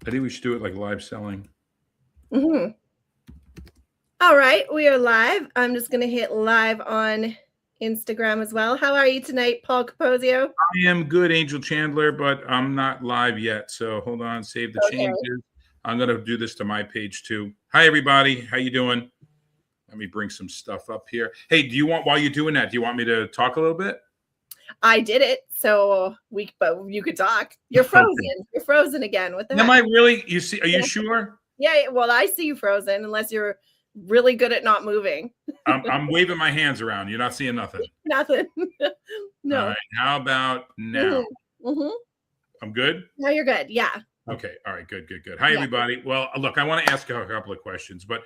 I think we should do it like live selling. Mm-hmm. All right, we are live. I'm just going to hit live on Instagram as well. How are you tonight, Paul Capozio? I am good, Angel Chandler, but I'm not live yet. So hold on, save the changes. I'm going to do this to my page too. Hi, everybody. How you doing? Let me bring some stuff up here. Hey, while you're doing that, do you want me to talk a little bit? I did it, so but you could talk. You're frozen. Okay. You're frozen again. What the heck? Am I really? You see? Are you sure? Yeah. Well, I see you frozen, unless you're really good at not moving. I'm waving my hands around. You're not seeing nothing. Nothing. No. All right. How about now? Mm-hmm. I'm good. No, you're good. Yeah. Okay. All right. Good. Hi, everybody. Well, look, I want to ask you a couple of questions, but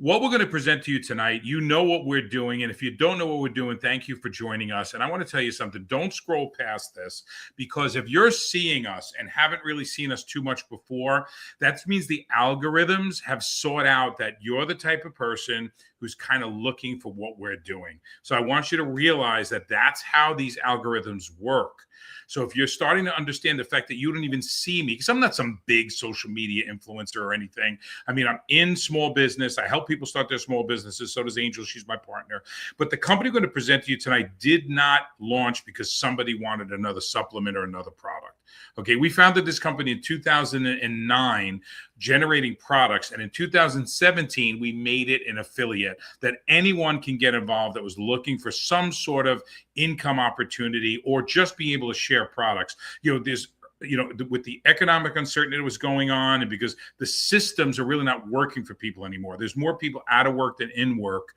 what we're going to present to you tonight, you know what we're doing. And if you don't know what we're doing, thank you for joining us. And I want to tell you something. Don't scroll past this, because if you're seeing us and haven't really seen us too much before, that means the algorithms have sought out that you're the type of person who's kind of looking for what we're doing. So I want you to realize that that's how these algorithms work. So if you're starting to understand the fact that you don't even see me, because I'm not some big social media influencer or anything. I mean, I'm in small business. I help people start their small businesses. So does Angel. She's my partner. But the company I'm going to present to you tonight did not launch because somebody wanted another supplement or another product. Okay, we founded this company in 2009, generating products. And in 2017, we made it an affiliate that anyone can get involved that was looking for some sort of income opportunity or just be able to share products. With the economic uncertainty that was going on, and because the systems are really not working for people anymore. There's more people out of work than in work.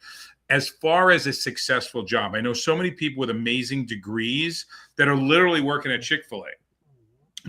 As far as a successful job, I know so many people with amazing degrees that are literally working at Chick-fil-A,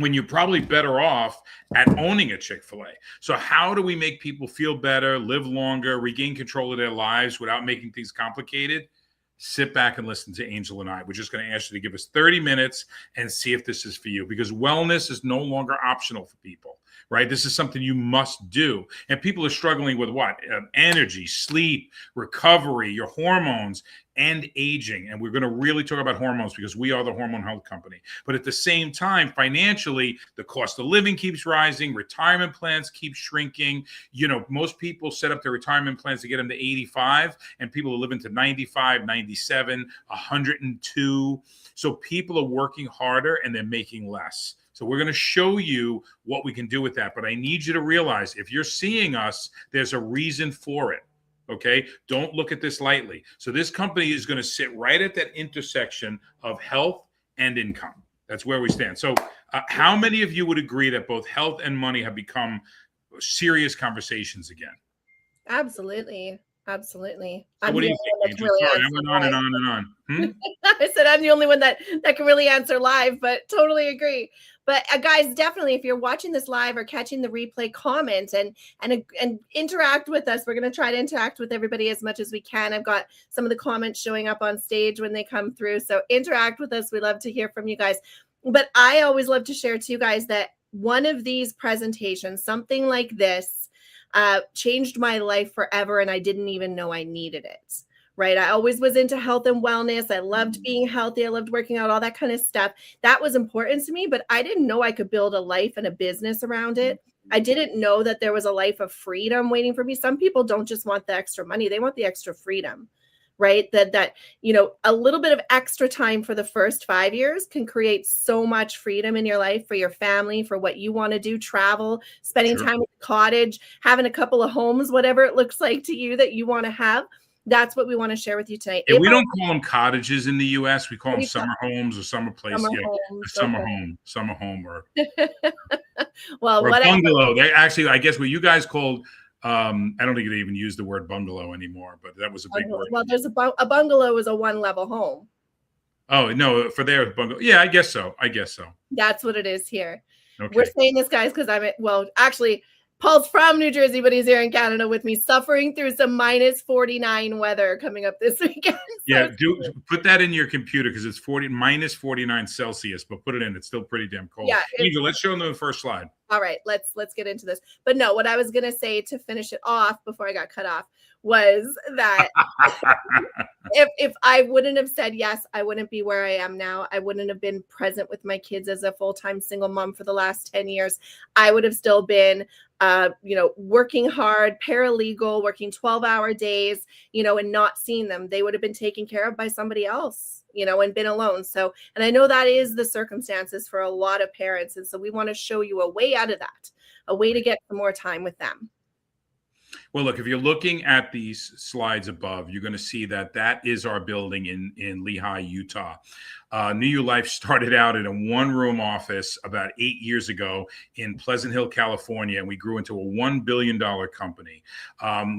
when you're probably better off at owning a Chick-fil-A. So how do we make people feel better, live longer, regain control of their lives without making things complicated? Sit back and listen to Angel and I. We're just going to ask you to give us 30 minutes and see if this is for you, because wellness is no longer optional for people, right? This is something you must do. And people are struggling with what? Energy, sleep, recovery, your hormones, and aging. And we're going to really talk about hormones because we are the hormone health company. But at the same time, financially, the cost of living keeps rising. Retirement plans keep shrinking. You know, most people set up their retirement plans to get them to 85, and people are living to 95, 97, 102. So people are working harder and they're making less. So we're going to show you what we can do with that. But I need you to realize, if you're seeing us, there's a reason for it. Okay, don't look at this lightly. So this company is going to sit right at that intersection of health and income. That's where we stand. So how many of you would agree that both health and money have become serious conversations again? Absolutely. Absolutely. So what do you think, Angel? Really, sorry, I went on and on and on. I said I'm the only one that can really answer live, but totally agree. But guys, definitely, if you're watching this live or catching the replay, comment and interact with us. We're going to try to interact with everybody as much as we can. I've got some of the comments showing up on stage when they come through. So interact with us. We love to hear from you guys. But I always love to share to you guys that one of these presentations, something like this, changed my life forever, and I didn't even know I needed it. Right. I always was into health and wellness. I loved being healthy. I loved working out, all that kind of stuff. That was important to me, but I didn't know I could build a life and a business around it. I didn't know that there was a life of freedom waiting for me. Some people don't just want the extra money. They want the extra freedom, right? That, a little bit of extra time for the first 5 years can create so much freedom in your life, for your family, for what you want to do, travel, spending time at the cottage, having a couple of homes, whatever it looks like to you that you want to have. That's what we want to share with you tonight. And we don't call them cottages in the U.S. We call them summer homes or summer place. Summer home, or well, or a bungalow. They actually, I guess, what you guys called. I don't think they even use the word bungalow anymore, but that was a big word. Well, there's a bungalow is a one-level home. Oh no, for their bungalow. Yeah, I guess so. That's what it is here. Okay. We're saying this, guys, because actually, Paul's from New Jersey, but he's here in Canada with me, suffering through some minus 49 weather coming up this weekend. Yeah, put that in your computer, because it's minus 49 Celsius, but put it in. It's still pretty damn cold. Yeah, Angel, let's show them the first slide. All right, let's get into this. But no, what I was gonna say to finish it off before I got cut off was that if I wouldn't have said yes, I wouldn't be where I am now. I wouldn't have been present with my kids as a full-time single mom for the last 10 years. I would have still been working hard, paralegal, working 12-hour days, and not seeing them. They would have been taken care of by somebody else, and been alone. So, and I know that is the circumstances for a lot of parents. And so we want to show you a way out of that, a way to get some more time with them. Well, look, if you're looking at these slides above, you're going to see that is our building in Lehi, Utah. New You Life started out in a one-room office about 8 years ago in Pleasant Hill, California, and we grew into a $1 billion company.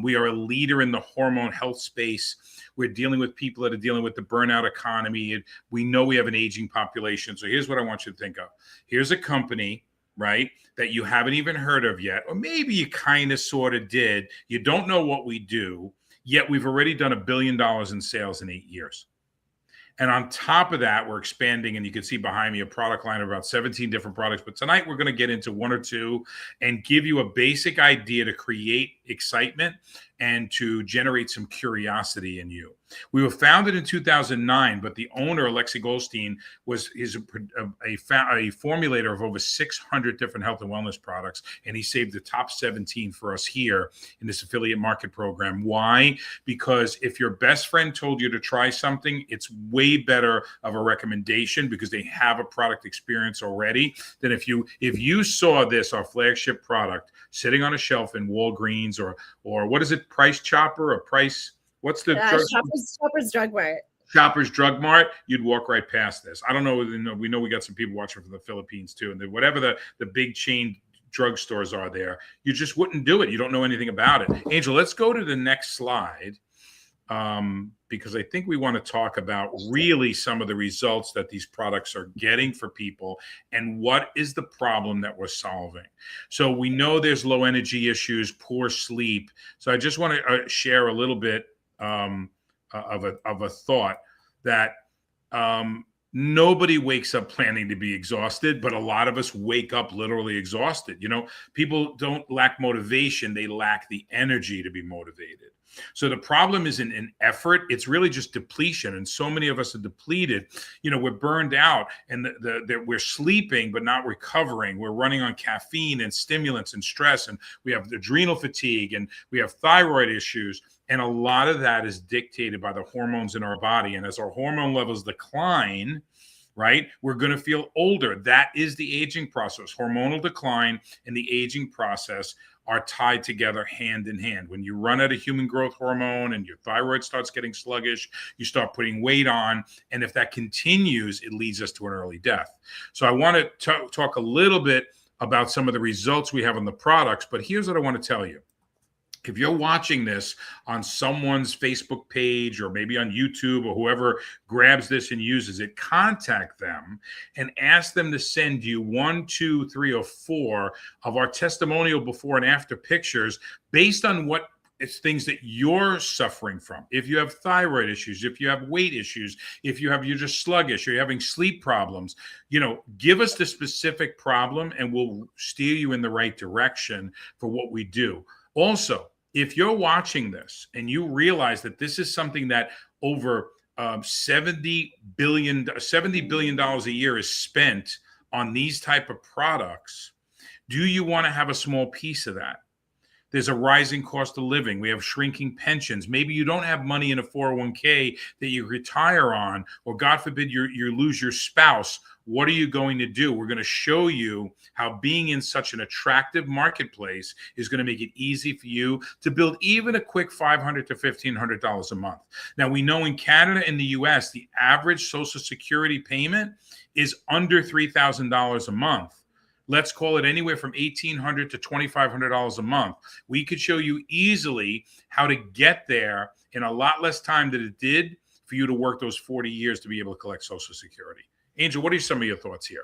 We are a leader in the hormone health space. We're dealing with people that are dealing with the burnout economy, and we know we have an aging population. So here's what I want you to think of. Here's a company, right, that you haven't even heard of yet, or maybe you kind of sort of did. You don't know what we do, yet we've already done $1 billion in sales in 8 years. And on top of that, we're expanding, and you can see behind me a product line of about 17 different products. But tonight we're going to get into one or two and give you a basic idea to create excitement and to generate some curiosity in you. We were founded in 2009, but the owner, Alexi Goldstein, is a formulator of over 600 different health and wellness products, and he saved the top 17 for us here in this affiliate market program. Why? Because if your best friend told you to try something, it's way better of a recommendation because they have a product experience already than if you saw this, our flagship product, sitting on a shelf in Walgreens or what is it, Price Chopper or Price? What's the Shoppers Drug Mart? Shoppers Drug Mart. You'd walk right past this. I don't know. We know we got some people watching from the Philippines too, and whatever the big chain drugstores are there, you just wouldn't do it. You don't know anything about it. Angel, let's go to the next slide because I think we want to talk about really some of the results that these products are getting for people and what is the problem that we're solving. So we know there's low energy issues, poor sleep. So I just want to share a little bit of a thought that nobody wakes up planning to be exhausted, but a lot of us wake up literally exhausted. People don't lack motivation. They lack the energy to be motivated. So the problem isn't an effort. It's really just depletion. And so many of us are depleted. We're burned out and we're sleeping, but not recovering. We're running on caffeine and stimulants and stress. And we have adrenal fatigue and we have thyroid issues. And a lot of that is dictated by the hormones in our body. And as our hormone levels decline, right, we're going to feel older. That is the aging process. Hormonal decline and the aging process are tied together hand in hand. When you run out of human growth hormone and your thyroid starts getting sluggish, you start putting weight on. And if that continues, it leads us to an early death. So I want to talk a little bit about some of the results we have on the products. But here's what I want to tell you. If you're watching this on someone's Facebook page or maybe on YouTube or whoever grabs this and uses it, contact them and ask them to send you 1, 2, 3, or 4 of our testimonial before and after pictures based on what it's things that you're suffering from. If you have thyroid issues, if you have weight issues, if you're just sluggish or you're having sleep problems, give us the specific problem and we'll steer you in the right direction for what we do. Also, if you're watching this and you realize that this is something that over $70 billion a year is spent on these type of products, do you want to have a small piece of that? There's a rising cost of living. We have shrinking pensions. Maybe you don't have money in a 401k that you retire on, or God forbid you lose your spouse. What are you going to do? We're going to show you how being in such an attractive marketplace is going to make it easy for you to build even a quick $500 to $1,500 a month. Now, we know in Canada and the US, the average Social Security payment is under $3,000 a month. Let's call it anywhere from $1,800 to $2,500 a month. We could show you easily how to get there in a lot less time than it did for you to work those 40 years to be able to collect Social Security. Angel, what are some of your thoughts here?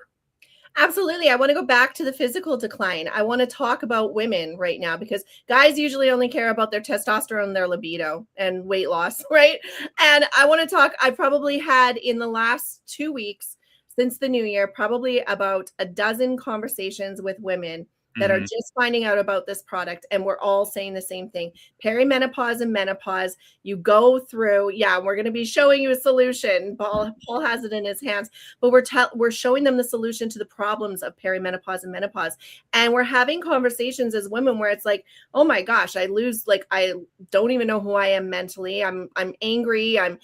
Absolutely. I want to go back to the physical decline. I want to talk about women right now because guys usually only care about their testosterone, their libido, and weight loss, right? And I want to talk, I probably had in the last 2 weeks since the new year, probably about a dozen conversations with women that are just finding out about this product. And we're all saying the same thing. Perimenopause and menopause, you go through, we're going to be showing you a solution. Paul has it in his hands, but we're showing them the solution to the problems of perimenopause and menopause. And we're having conversations as women where it's like, oh my gosh, I don't even know who I am mentally. I'm angry. I'm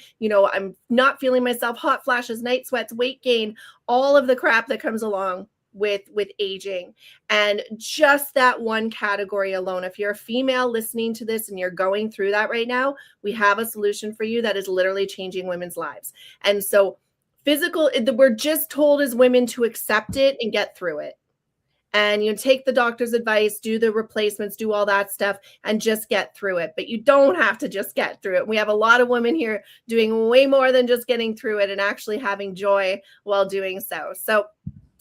not feeling myself, hot flashes, night sweats, weight gain, all of the crap that comes along with aging. And just that one category alone, if you're a female listening to this and you're going through that right now, we have a solution for you that is literally changing women's lives. And so we're just told as women to accept it and get through it. And you take the doctor's advice, do the replacements, do all that stuff, and just get through it. But you don't have to just get through it. We have a lot of women here doing way more than just getting through it and actually having joy while doing so. So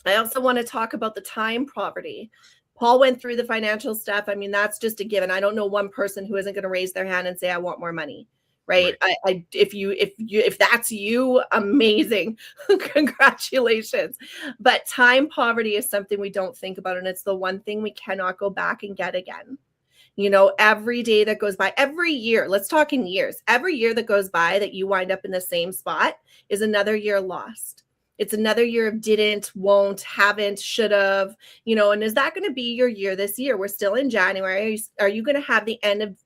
I also want to talk about the time poverty. Paul went through the financial stuff. I mean, that's just a given. I don't know one person who isn't going to raise their hand and say, I want more money. Right. If that's you, amazing. Congratulations. But time poverty is something we don't think about. And it's the one thing we cannot go back and get again. Every day that goes by, every year, let's talk in years, every year that goes by that you wind up in the same spot is another year lost. It's another year of didn't, won't, haven't, should have, and is that going to be your year this year? We're still in January. Are you going to have the end of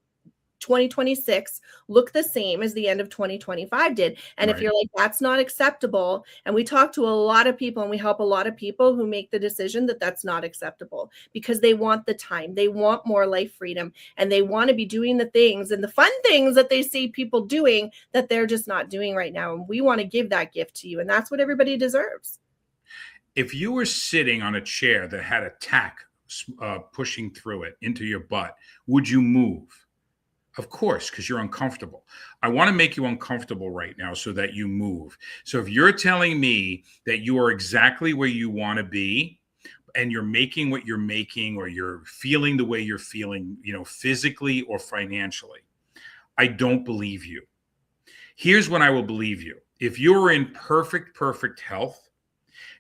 2026 look the same as the end of 2025 did? And if you're like, that's not acceptable, and we talk to a lot of people and we help a lot of people who make the decision that that's not acceptable because they want the time, they want more life freedom, and they want to be doing the things and the fun things that they see people doing that they're just not doing right now. And we want to give that gift to you, and that's what everybody deserves. If you were sitting on a chair that had a tack pushing through it into your butt, would you move? Of course, because you're uncomfortable. I want to make you uncomfortable right now so that you move. So if you're telling me that you are exactly where you want to be and you're making what you're making, or you're feeling the way you're feeling, physically or financially, I don't believe you. Here's when I will believe you. If you're in perfect health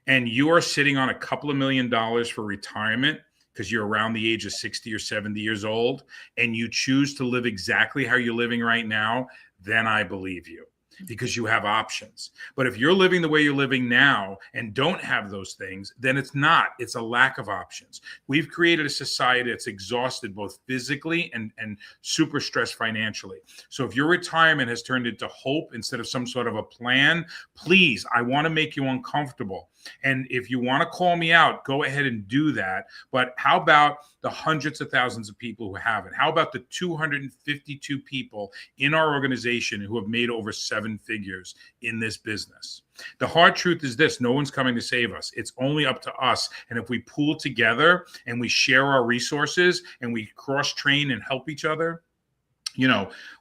and you are sitting on a couple of $1 million for retirement, because you're around the age of 60 or 70 years old, and you choose to live exactly how you're living right now, then I believe you, because you have options. But if you're living the way you're living now and don't have those things, then it's a lack of options. We've created a society that's exhausted both physically and super stressed financially. So if your retirement has turned into hope instead of some sort of a plan, please, I want to make you uncomfortable. And if you want to call me out, go ahead and do that. But how about the hundreds of thousands of people who haven't? How about the 252 people in our organization who have made over 7 figures in this business? The hard truth is this: no one's coming to save us. It's only up to us. And if we pool together and we share our resources and we cross-train and help each other,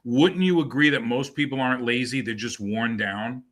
wouldn't you agree that most people aren't lazy? They're just worn down.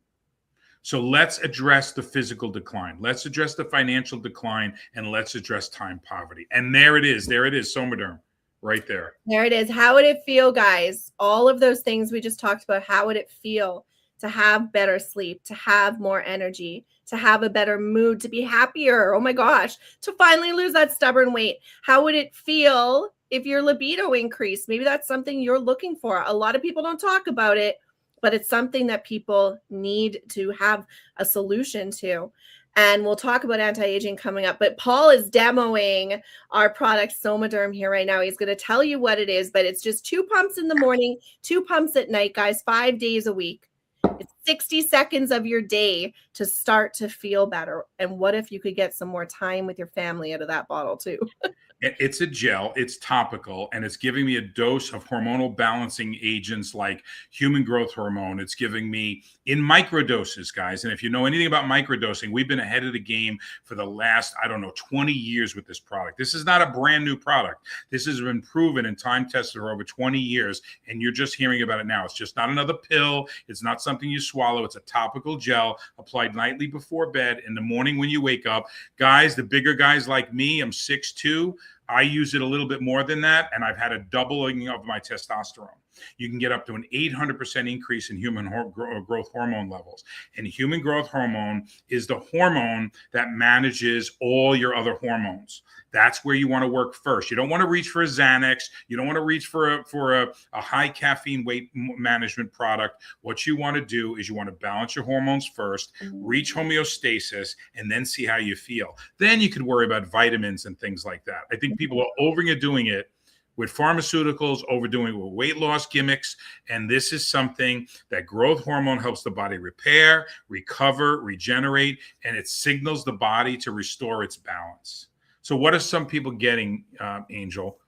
So let's address the physical decline. Let's address the financial decline, and let's address time poverty. And there it is, Somaderm, right there. There it is. How would it feel, guys? All of those things we just talked about, how would it feel to have better sleep, to have more energy, to have a better mood, to be happier? Oh my gosh, to finally lose that stubborn weight. How would it feel if your libido increased? Maybe that's something you're looking for. A lot of people don't talk about it, but it's something that people need to have a solution to. And we'll talk about anti-aging coming up. But Paul is demoing our product Somaderm here right now. He's going to tell you what it is, but it's just 2 pumps in the morning, 2 pumps at night, guys, 5 days a week. It's 60 seconds of your day to start to feel better. And what if you could get some more time with your family out of that bottle too? It's a gel, it's topical, and it's giving me a dose of hormonal balancing agents like human growth hormone. It's giving me in microdoses, guys. And if you know anything about microdosing, we've been ahead of the game for the last, 20 years with this product. This is not a brand new product. This has been proven and time tested for over 20 years, and you're just hearing about it now. It's just not another pill. It's not something you swallow. It's a topical gel applied nightly before bed. In the morning when you wake up, guys, the bigger guys like me, I'm 6'2". I use it a little bit more than that, and I've had a doubling of my testosterone. You can get up to an 800% increase in human growth hormone levels. And human growth hormone is the hormone that manages all your other hormones. That's where you want to work first. You don't want to reach for a Xanax. You don't want to reach for a high caffeine weight management product. What you want to do is you want to balance your hormones first, reach homeostasis, and then see how you feel. Then you can worry about vitamins and things like that. I think people are overdoing it with pharmaceuticals, overdoing it with weight loss gimmicks. And this is something that growth hormone helps the body repair, recover, regenerate, and it signals the body to restore its balance. So what are some people getting, Angel?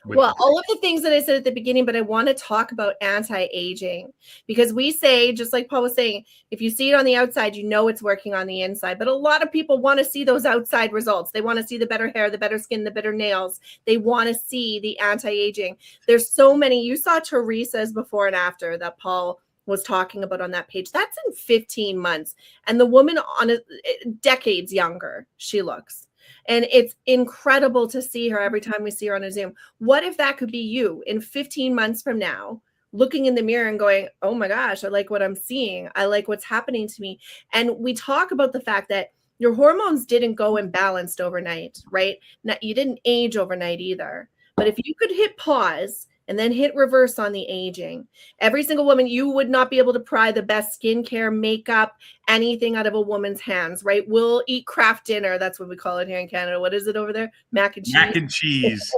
Well, all of the things that I said at the beginning, but I want to talk about anti-aging, because we say, just like Paul was saying, if you see it on the outside, you know it's working on the inside. But a lot of people want to see those outside results. They want to see the better hair, the better skin, the better nails. They want to see the anti-aging. There's so many. You saw Teresa's before and after that Paul was talking about on that page. That's in 15 months. And the woman on decades younger she looks. And it's incredible to see her every time we see her on a Zoom. What if that could be you in 15 months from now, looking in the mirror and going, oh my gosh, I like what I'm seeing. I like what's happening to me. And we talk about the fact that your hormones didn't go imbalanced overnight, right? You didn't age overnight either. But if you could hit pause and then hit reverse on the aging, every single woman, you would not be able to pry the best skincare, makeup, anything out of a woman's hands, right? We'll eat Kraft dinner. That's what we call it here in Canada. What is it over there? Mac and cheese. Mac and cheese.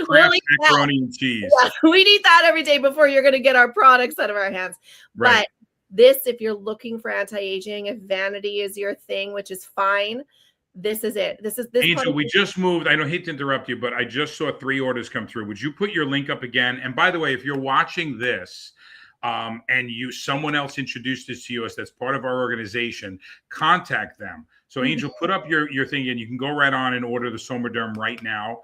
We'll eat macaroni and cheese. Yeah, we'd eat that every day before you're going to get our products out of our hands. Right. But this, if you're looking for anti-aging, if vanity is your thing, which is fine, this is it. This Angel, we just moved. I don't hate to interrupt you, but I just saw 3 orders come through. Would you put your link up again? And by the way, if you're watching this and someone else introduced this to you as that's part of our organization, contact them. So Angel, put up your thing and you can go right on and order the Somaderm right now.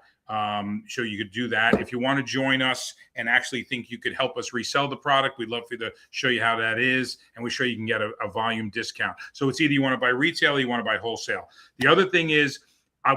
So you could do that. If you want to join us and actually think you could help us resell the product, we'd love for you to show you how that is. And we show you can get a volume discount. So it's either you want to buy retail or you want to buy wholesale. The other thing is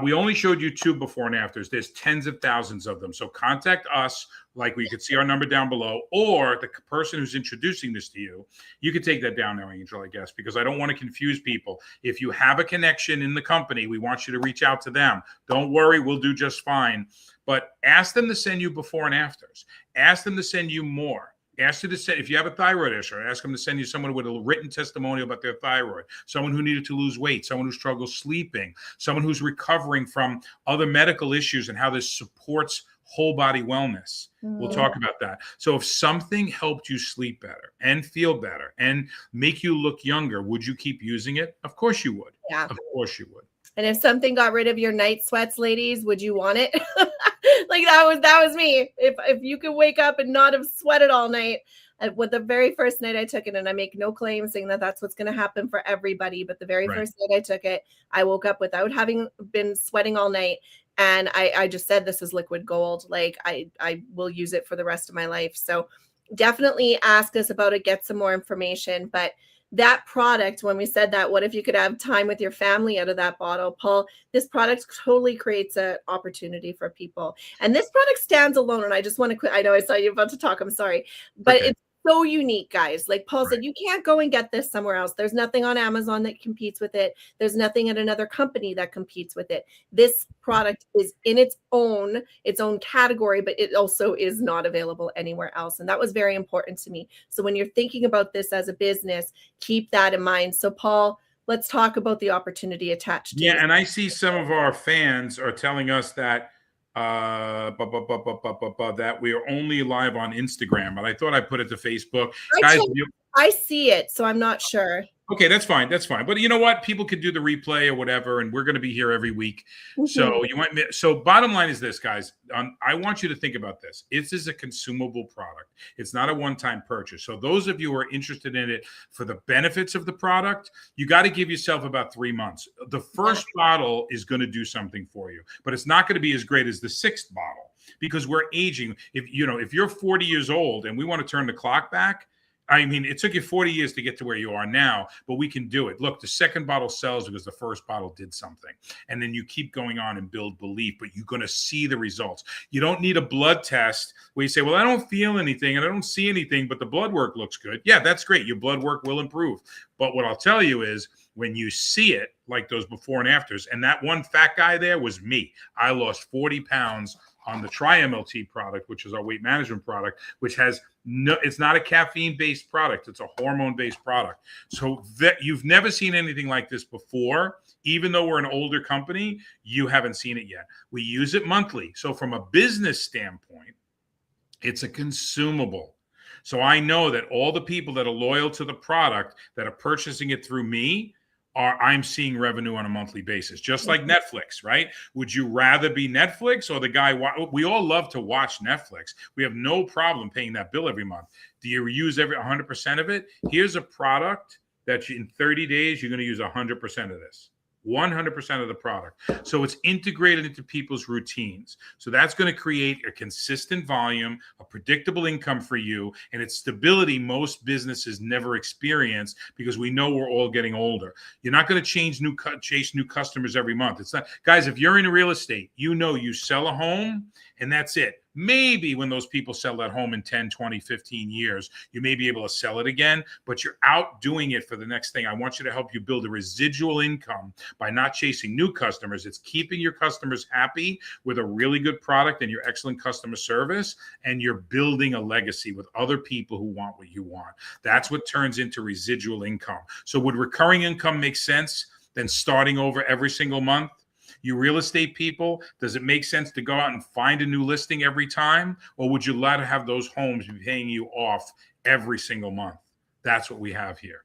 we only showed you 2 before and afters. There's tens of thousands of them. So contact us, like we could see our number down below, or the person who's introducing this to you. You could take that down now, Angel, I guess, because I don't want to confuse people. If you have a connection in the company, we want you to reach out to them. Don't worry, we'll do just fine. But ask them to send you before and afters. Ask them to send you more. Ask you to send, if you have a thyroid issue, ask them to send you someone with a written testimonial about their thyroid, someone who needed to lose weight, someone who struggles sleeping, someone who's recovering from other medical issues and how this supports whole body wellness. We'll talk about that. So if something helped you sleep better and feel better and make you look younger, would you keep using it? Of course you would. Yeah. Of course you would. And if something got rid of your night sweats, ladies, would you want it? Like that was me. If you could wake up and not have sweated all night. With the very first night I took it, and I make no claim saying that that's what's going to happen for everybody, but the very first night I took it, I woke up without having been sweating all night. And I just said, this is liquid gold. Like I will use it for the rest of my life. So definitely ask us about it, get some more information. But that product, when we said that, what if you could have time with your family out of that bottle, Paul, this product totally creates an opportunity for people. And this product stands alone. And I just want to I know I saw you about to talk. I'm sorry, but it's so unique, guys. Like Paul said, you can't go and get this somewhere else. There's nothing on Amazon that competes with it. There's nothing at another company that competes with it. This product is in its own category, but it also is not available anywhere else. And that was very important to me. So when you're thinking about this as a business, keep that in mind. So Paul, let's talk about the opportunity attached to it. And I see some of our fans are telling us that that we are only live on Instagram, but I thought I put it to Facebook. I see it, so I'm not sure. Okay, that's fine. That's fine. But you know what? People could do the replay or whatever, and we're going to be here every week. So bottom line is this, guys. I want you to think about this. This is a consumable product. It's not a one-time purchase. So those of you who are interested in it for the benefits of the product, you got to give yourself about 3 months. The first bottle is going to do something for you, but it's not going to be as great as the 6th bottle because we're aging. If you're 40 years old and we want to turn the clock back, I mean, it took you 40 years to get to where you are now, but we can do it. Look, the second bottle sells because the first bottle did something. And then you keep going on and build belief, but you're going to see the results. You don't need a blood test where you say, well, I don't feel anything and I don't see anything, but the blood work looks good. Yeah, that's great. Your blood work will improve. But what I'll tell you is when you see it, like those before and afters, and that one fat guy there was me. I lost 40 pounds on the Tri-MLT product, which is our weight management product, which has no, it's not a caffeine-based product. It's a hormone-based product. So that you've never seen anything like this before. Even though we're an older company, you haven't seen it yet. We use it monthly. So from a business standpoint, it's a consumable. So I know that all the people that are loyal to the product that are purchasing it through me, I'm seeing revenue on a monthly basis, just like Netflix, right? Would you rather be Netflix or the guy? We all love to watch Netflix. We have no problem paying that bill every month. Do you use 100% of it? Here's a product that in 30 days, you're going to use 100% of this. 100% of the product. So it's integrated into people's routines. So that's going to create a consistent volume, a predictable income for you, and it's stability most businesses never experience because we know we're all getting older. You're not going to chase new customers every month. It's not, guys, if you're in real estate, you know you sell a home and that's it. Maybe when those people sell that home in 10, 20, 15 years, you may be able to sell it again, but you're out doing it for the next thing. I want you to help you build a residual income by not chasing new customers. It's keeping your customers happy with a really good product and your excellent customer service, and you're building a legacy with other people who want what you want. That's what turns into residual income. So would recurring income make sense than starting over every single month? You real estate people, does it make sense to go out and find a new listing every time? Or would you let to have those homes be paying you off every single month? That's what we have here.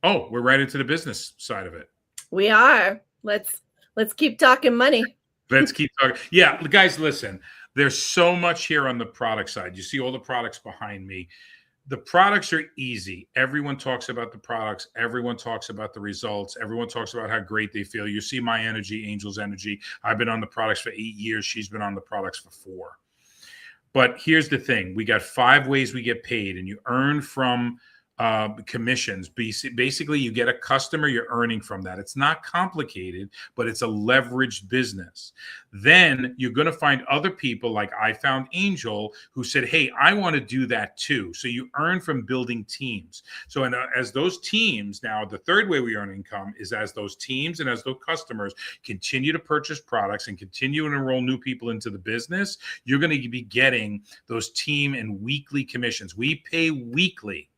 Oh, we're right into the business side of it. We are. Let's keep talking money. Let's keep talking. Yeah, guys, listen, there's so much here on the product side. You see all the products behind me. The products are easy. Everyone talks about the products. Everyone talks about the results. Everyone talks about how great they feel. You see my energy, Angel's energy. I've been on the products for 8 years. She's been on the products for 4. But here's the thing. We got 5 ways we get paid, and you earn from commissions. Basically, you get a customer, you're earning from that. It's not complicated, but it's a leveraged business. Then you're going to find other people like I found Angel who said, hey, I want to do that too. So you earn from building teams. So as those teams, now the third way we earn income is as those teams and as those customers continue to purchase products and continue to enroll new people into the business, you're going to be getting those team and weekly commissions. We pay weekly.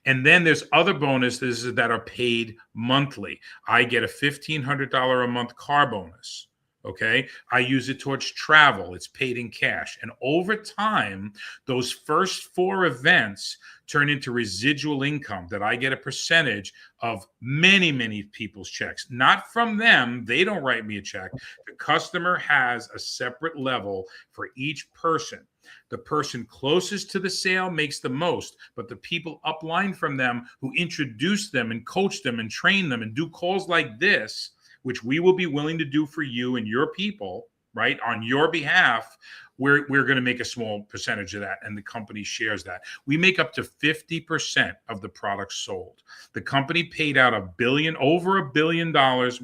And then there's other bonuses that are paid monthly. I get a $1,500 a month car bonus. Okay. I use it towards travel. It's paid in cash. And over time, those first 4 events turn into residual income that I get a percentage of many, many people's checks. Not from them. They don't write me a check. The customer has a separate level for each person. The person closest to the sale makes the most, but the people upline from them who introduce them and coach them and train them and do calls like this, which we will be willing to do for you and your people, right, on your behalf, we're going to make a small percentage of that, and the company shares that. We make up to 50% of the products sold. The company paid out over $1 billion.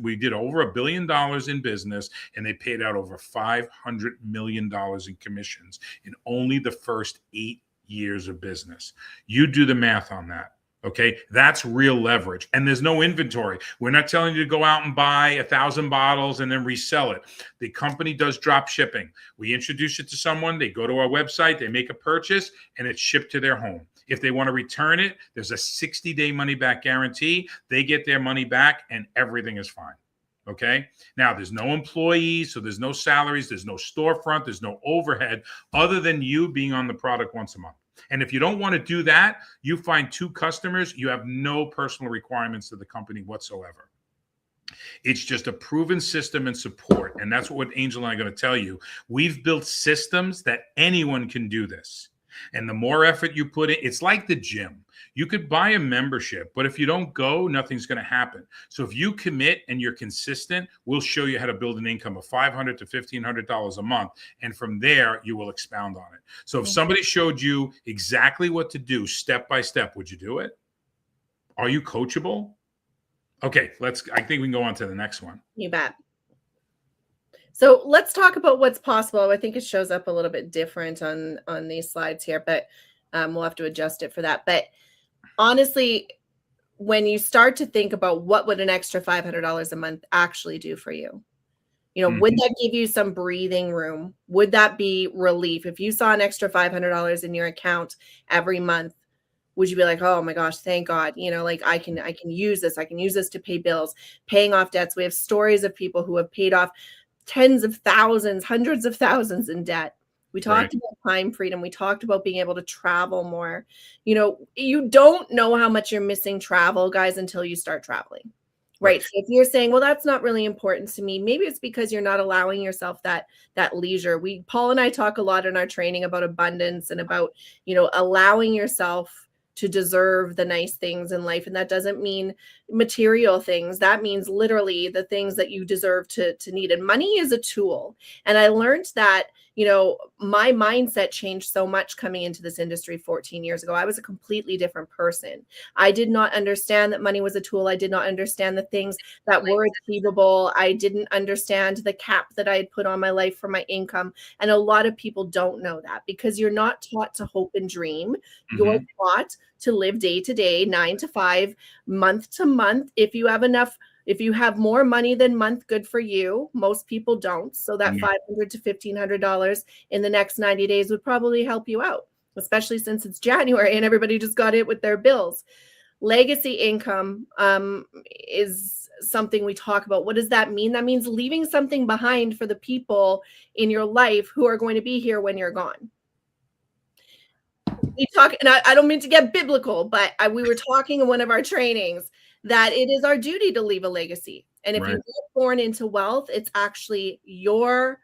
We did over $1 billion in business, and they paid out over $500 million in commissions in only the first 8 years of business. You do the math on that. Okay, that's real leverage. And there's no inventory. We're not telling you to go out and buy 1,000 bottles and then resell it. The company does drop shipping. We introduce it to someone. They go to our website, they make a purchase, and it's shipped to their home. If they want to return it, there's a 60-day money-back guarantee. They get their money back, and everything is fine. Okay. Now, there's no employees, so there's no salaries, there's no storefront, there's no overhead other than you being on the product once a month. And if you don't want to do that, you find 2 customers, you have no personal requirements to the company whatsoever. It's just a proven system and support. And that's what Angel and I are going to tell you. We've built systems that anyone can do this. And the more effort you put in, it's like the gym. You could buy a membership, but if you don't go, nothing's going to happen. So if you commit and you're consistent, we'll show you how to build an income of $500 to $1,500 a month. And from there, you will expound on it. So if somebody showed you exactly what to do step by step, would you do it? Are you coachable? Okay, I think we can go on to the next one. You bet. So let's talk about what's possible. I think it shows up a little bit different on these slides here, but we'll have to adjust it for that. But honestly, when you start to think about what would an extra $500 a month actually do for you, would that give you some breathing room? Would that be relief? If you saw an extra $500 in your account every month, would you be like, oh my gosh, thank God, like I can use this. I can use this to pay bills, paying off debts. We have stories of people who have paid off tens of thousands, hundreds of thousands in debt. We talked about time freedom. We talked about being able to travel more. You don't know how much you're missing travel, guys, until you start traveling. Right. So if you're saying, well, that's not really important to me, maybe it's because you're not allowing yourself that leisure. Paul and I talk a lot in our training about abundance and about, allowing yourself to deserve the nice things in life. And that doesn't mean material things. That means literally the things that you deserve to need. And money is a tool. And I learned that, my mindset changed so much coming into this industry 14 years ago. I was a completely different person. I did not understand that money was a tool. I did not understand the things that were achievable. I didn't understand the cap that I had put on my life for my income. And a lot of people don't know that because you're not taught to hope and dream. You're taught to live day to day, 9 to 5, month to month. If you have more money than month, good for you. Most people don't. So that $500 to $1,500 in the next 90 days would probably help you out, especially since it's January and everybody just got it with their bills. Legacy income is something we talk about. What does that mean? That means leaving something behind for the people in your life who are going to be here when you're gone. We talk, and I don't mean to get biblical, but we were talking in one of our trainings that it is our duty to leave a legacy. And if you're born into wealth, it's actually your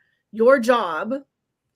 job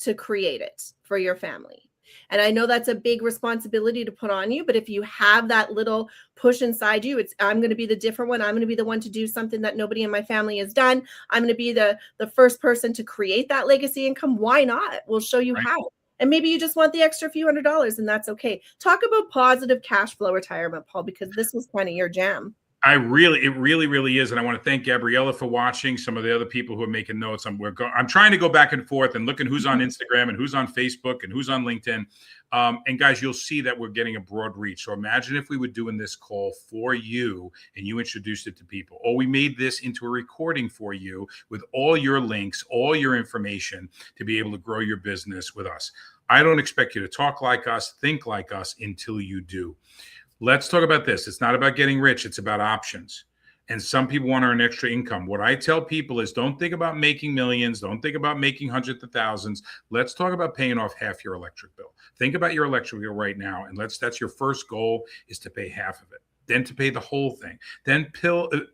to create it for your family. And I know that's a big responsibility to put on you, but if you have that little push inside you, I'm going to be the different one. I'm going to be the one to do something that nobody in my family has done. I'm going to be the first person to create that legacy income. Why not? We'll show you how. And maybe you just want the extra few $100s, and that's okay. Talk about positive cash flow retirement, Paul, because this was kind of your jam. It really is. And I want to thank Gabriella for watching, some of the other people who are making notes. I'm trying to go back and forth and looking who's on Instagram and who's on Facebook and who's on LinkedIn. And guys, you'll see that we're getting a broad reach. So imagine if we were doing this call for you and you introduced it to people, or we made this into a recording for you with all your links, all your information to be able to grow your business with us. I don't expect you to talk like us, think like us until you do. Let's talk about this. It's not about getting rich. It's about options. And some people want to earn extra income. What I tell people is don't think about making millions. Don't think about making hundreds of thousands. Let's talk about paying off half your electric bill. Think about your electric bill right now. And that's your first goal, is to pay half of it. Then to pay the whole thing. Then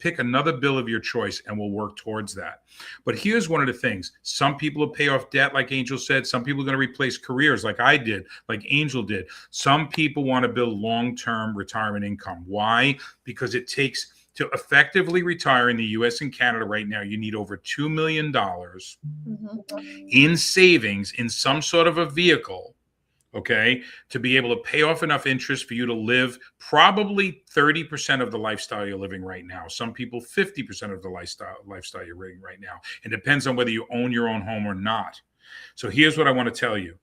pick another bill of your choice, and we'll work towards that. But here's one of the things. Some people will pay off debt, like Angel said. Some people are going to replace careers like I did, like Angel did. Some people want to build long-term retirement income. Why? Because it takes, to effectively retire in the US and Canada right now, you need over $2 million in savings in some sort of a vehicle, okay, to be able to pay off enough interest for you to live probably 30% of the lifestyle you're living right now. Some people 50% of the lifestyle you're living right now. It depends on whether you own your own home or not. So here's what I want to tell you.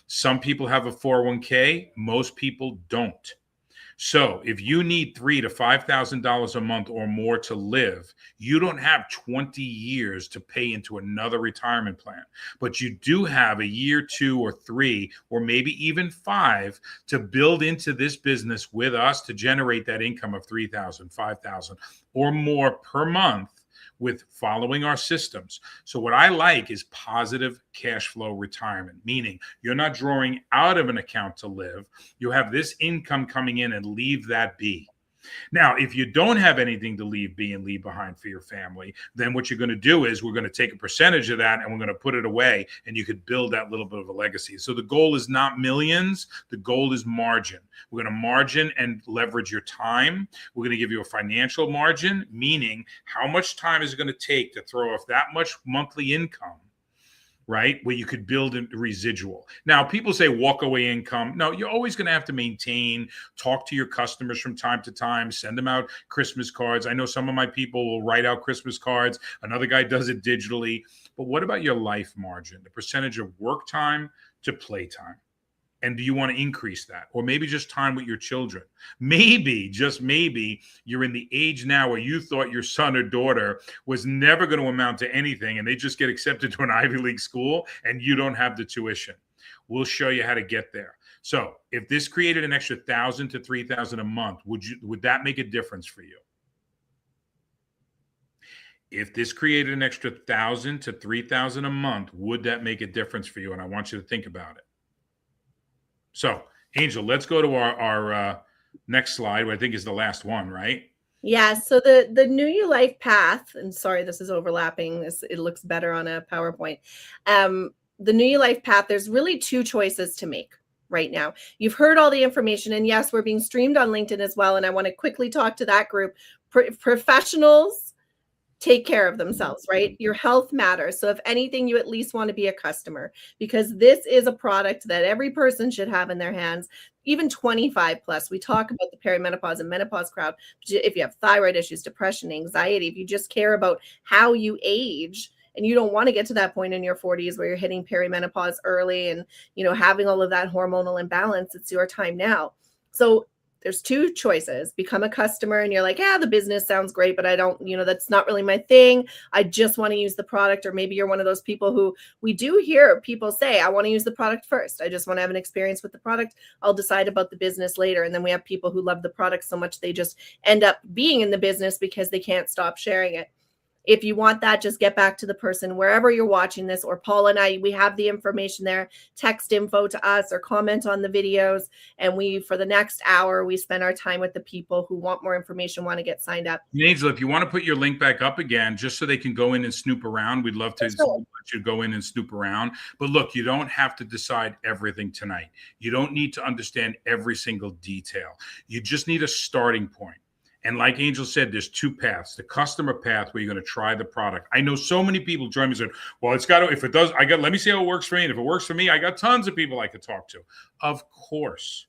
Some people have a 401k. Most people don't. So if you need $3,000 to $5,000 a month or more to live, you don't have 20 years to pay into another retirement plan, but you do have a year, 2 or 3, or maybe even 5 to build into this business with us to generate that income of $3,000, $5,000 or more per month with following our systems. So what I like is positive cash flow retirement, meaning you're not drawing out of an account to live. You have this income coming in and leave that be. Now, if you don't have anything to leave behind for your family, then what you're going to do is we're going to take a percentage of that and we're going to put it away, and you could build that little bit of a legacy. So the goal is not millions. The goal is margin. We're going to margin and leverage your time. We're going to give you a financial margin, meaning how much time is it going to take to throw off that much monthly income, right? Where you could build a residual. Now, people say walk away income. No, you're always going to have to maintain, talk to your customers from time to time, send them out Christmas cards. I know some of my people will write out Christmas cards. Another guy does it digitally. But what about your life margin, the percentage of work time to play time? And do you want to increase that? Or maybe just time with your children? Maybe, just maybe, you're in the age now where you thought your son or daughter was never going to amount to anything, and they just get accepted to an Ivy League school, and you don't have the tuition. We'll show you how to get there. So if this created an extra $1,000 to $3,000 a month, would that make a difference for you? If this created an extra $1,000 to $3,000 a month, would that make a difference for you? And I want you to think about it. So, Angel, let's go to our next slide, which I think is the last one, right? Yeah. So the New You Life path, and sorry, this is overlapping. It looks better on a PowerPoint. The New You Life path, there's really two choices to make right now. You've heard all the information, and yes, we're being streamed on LinkedIn as well. And I want to quickly talk to that group. Professionals take care of themselves, right? Your health matters. So if anything, you at least want to be a customer, because this is a product that every person should have in their hands, even 25 plus. We talk about the perimenopause and menopause crowd. If you have thyroid issues, depression, anxiety, if you just care about how you age and you don't want to get to that point in your 40s where you're hitting perimenopause early and, you know, having all of that hormonal imbalance, it's your time now. So there's two choices: become a customer and you're like, yeah, the business sounds great, but I don't, you know, that's not really my thing. I just want to use the product. Or maybe you're one of those people who, we do hear people say, I want to use the product first. I just want to have an experience with the product. I'll decide about the business later. And then we have people who love the product so much they just end up being in the business because they can't stop sharing it. If you want that, just get back to the person wherever you're watching this, or Paul and I, we have the information there. Text info to us or comment on the videos. And we, for the next hour, we spend our time with the people who want more information, want to get signed up. Angel, if you want to put your link back up again, just so they can go in and snoop around, we'd love to let you go in and snoop around. But look, you don't have to decide everything tonight. You don't need to understand every single detail. You just need a starting point. And like Angel said, there's two paths: the customer path, where you're going to try the product. I know so many people join me and say, well, it's got to, if it does, let me see how it works for me. And if it works for me, I got tons of people I could talk to. Of course.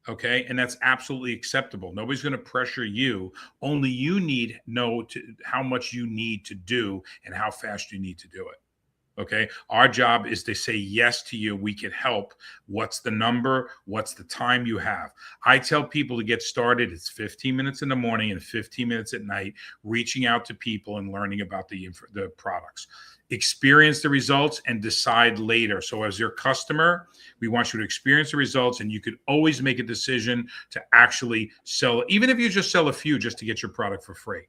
Okay. And that's absolutely acceptable. Nobody's going to pressure you. Only you know how much you need to do and how fast you need to do it. Okay. Our job is to say yes to you. We can help. What's the number? What's the time you have? I tell people to get started. It's 15 minutes in the morning and 15 minutes at night, reaching out to people and learning about the products. Experience the results and decide later. So as your customer, we want you to experience the results, and you could always make a decision to actually sell, even if you just sell a few, just to get your product for free.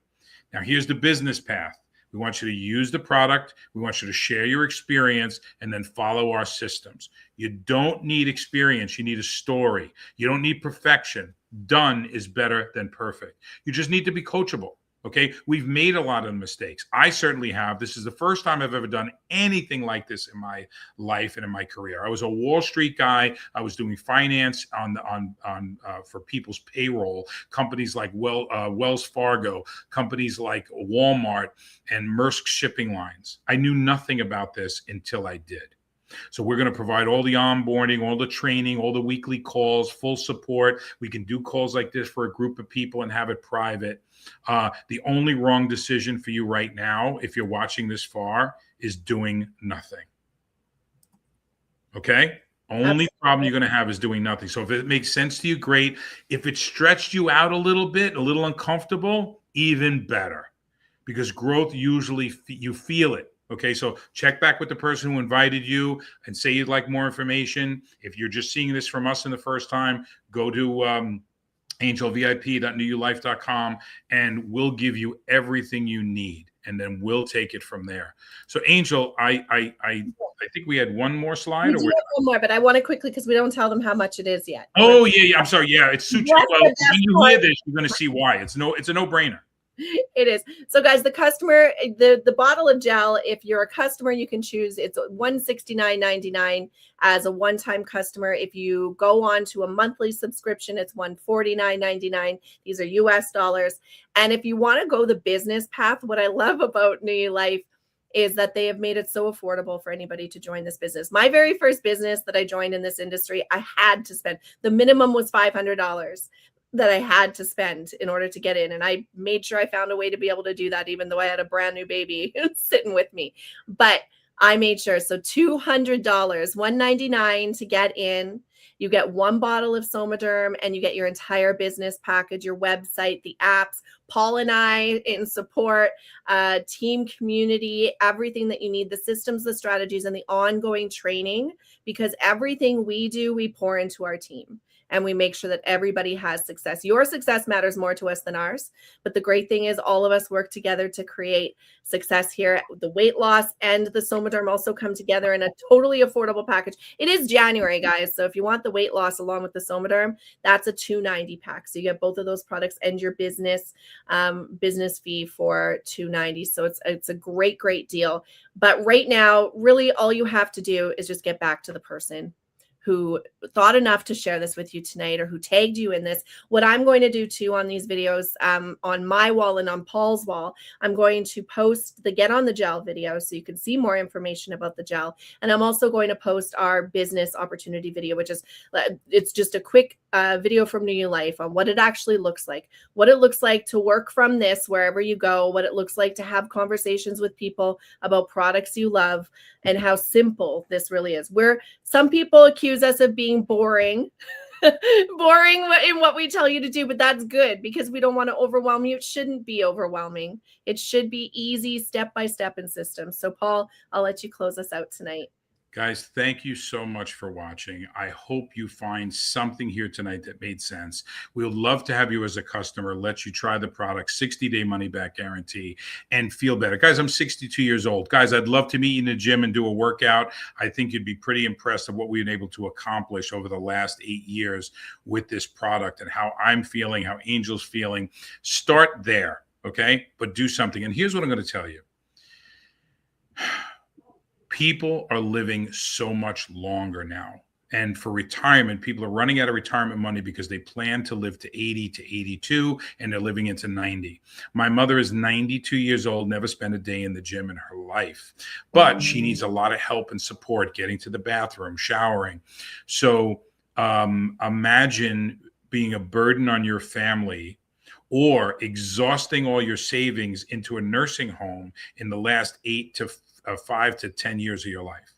Now, here's the business path. We want you to use the product. We want you to share your experience and then follow our systems. You don't need experience. You need a story. You don't need perfection. Done is better than perfect. You just need to be coachable. Okay. We've made a lot of mistakes. I certainly have. This is the first time I've ever done anything like this in my life and in my career. I was a Wall Street guy. I was doing finance for people's payroll, companies like Wells Fargo, companies like Walmart and Maersk shipping lines. I knew nothing about this until I did. So we're going to provide all the onboarding, all the training, all the weekly calls, full support. We can do calls like this for a group of people and have it private. The only wrong decision for you right now, if you're watching this far, is doing nothing. Okay? Only problem you're going to have is doing nothing. So if it makes sense to you, great. If it stretched you out a little bit, a little uncomfortable, even better. Because growth, usually you feel it. Okay, so check back with the person who invited you and say you'd like more information. If you're just seeing this from us in the first time, go to angelvip.newulife.com and we'll give you everything you need. and then we'll take it from there. So Angel, I think we had one more slide. We do have one more, but I want to quickly, because we don't tell them how much it is yet. Oh yeah. I'm sorry. Yeah, it's such. Well, when you hear this, you're going to see why. It's a no-brainer. It is. So guys, the customer, the bottle of gel, if you're a customer, you can choose, it's $169.99 as a one-time customer. If you go on to a monthly subscription, it's $149.99. These are US dollars. And if you want to go the business path, what I love about New Life is that they have made it so affordable for anybody to join this business. My very first business that I joined in this industry, I had to spend, the minimum was $500 that I had to spend in order to get in. And I made sure I found a way to be able to do that, even though I had a brand new baby sitting with me. But I made sure. So $200, $199 to get in. You get one bottle of Somaderm and you get your entire business package, your website, the apps, Paul and I in support, team community, everything that you need, the systems, the strategies, and the ongoing training, because everything we do, we pour into our team. And we make sure that everybody has success. Your success matters more to us than ours. But the great thing is all of us work together to create success here. The weight loss and the Somaderm also come together in a totally affordable package. It is January, guys. So if you want the weight loss along with the Somaderm, that's a $290 pack. So you get both of those products and your business fee for $290. So it's a great, great deal. But right now, really all you have to do is just get back to the person who thought enough to share this with you tonight, or who tagged you in this. What I'm going to do too on these videos, on my wall and on Paul's wall, I'm going to post the Get on the Gel video so you can see more information about the gel. And I'm also going to post our business opportunity video, which is, it's just a quick video from New Life on what it actually looks like, what it looks like to work from this wherever you go, what it looks like to have conversations with people about products you love, and how simple this really is. Where some people accuse us of being boring, boring in what we tell you to do, but that's good because we don't want to overwhelm you. It shouldn't be overwhelming. It should be easy, step-by-step in systems. So Paul, I'll let you close us out tonight. Guys, thank you so much for watching. I hope you find something here tonight that made sense. We would love to have you as a customer, let you try the product, 60-day money-back guarantee, and feel better. Guys, I'm 62 years old. Guys, I'd love to meet you in the gym and do a workout. I think you'd be pretty impressed of what we've been able to accomplish over the last 8 years with this product and how I'm feeling, how Angel's feeling. Start there, okay? But do something. And here's what I'm going to tell you. People are living so much longer now. And for retirement, people are running out of retirement money because they plan to live to 80 to 82, and they're living into 90. My mother is 92 years old, never spent a day in the gym in her life, but she needs a lot of help and support getting to the bathroom, showering. So imagine being a burden on your family, or exhausting all your savings into a nursing home in the last 5 to 10 years of your life,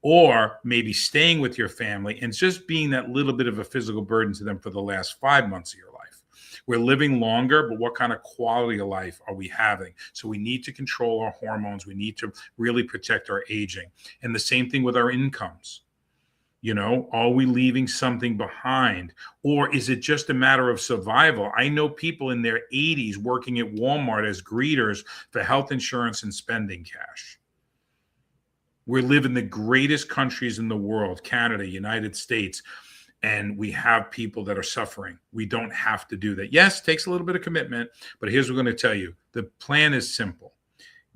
or maybe staying with your family and just being that little bit of a physical burden to them for the last 5 months of your life. We're living longer, but what kind of quality of life are we having? So we need to control our hormones. We need to really protect our aging. And the same thing with our incomes. You know, are we leaving something behind, or is it just a matter of survival? I know people in their 80s working at Walmart as greeters for health insurance and spending cash. We live in the greatest countries in the world, Canada, United States, and we have people that are suffering. We don't have to do that. Yes, it takes a little bit of commitment, but here's what I'm going to tell you. The plan is simple.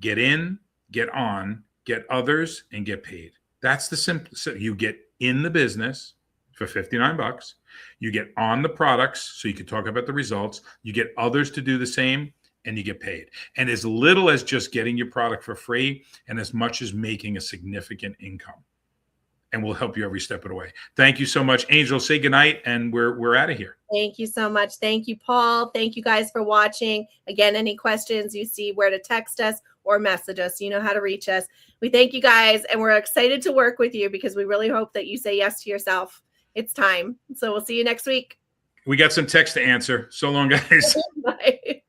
Get in, get on, get others, and get paid. That's the simple. So you get in the business for $59. You get on the products so you can talk about the results. You get others to do the same, and you get paid. And as little as just getting your product for free, and as much as making a significant income. And we'll help you every step of the way. Thank you so much. Angel, say goodnight, and we're out of here. Thank you so much. Thank you, Paul. Thank you guys for watching. Again, any questions, you see where to text us or message us. You know how to reach us. We thank you guys, and we're excited to work with you because we really hope that you say yes to yourself. It's time. So we'll see you next week. We got some text to answer. So long, guys. Bye.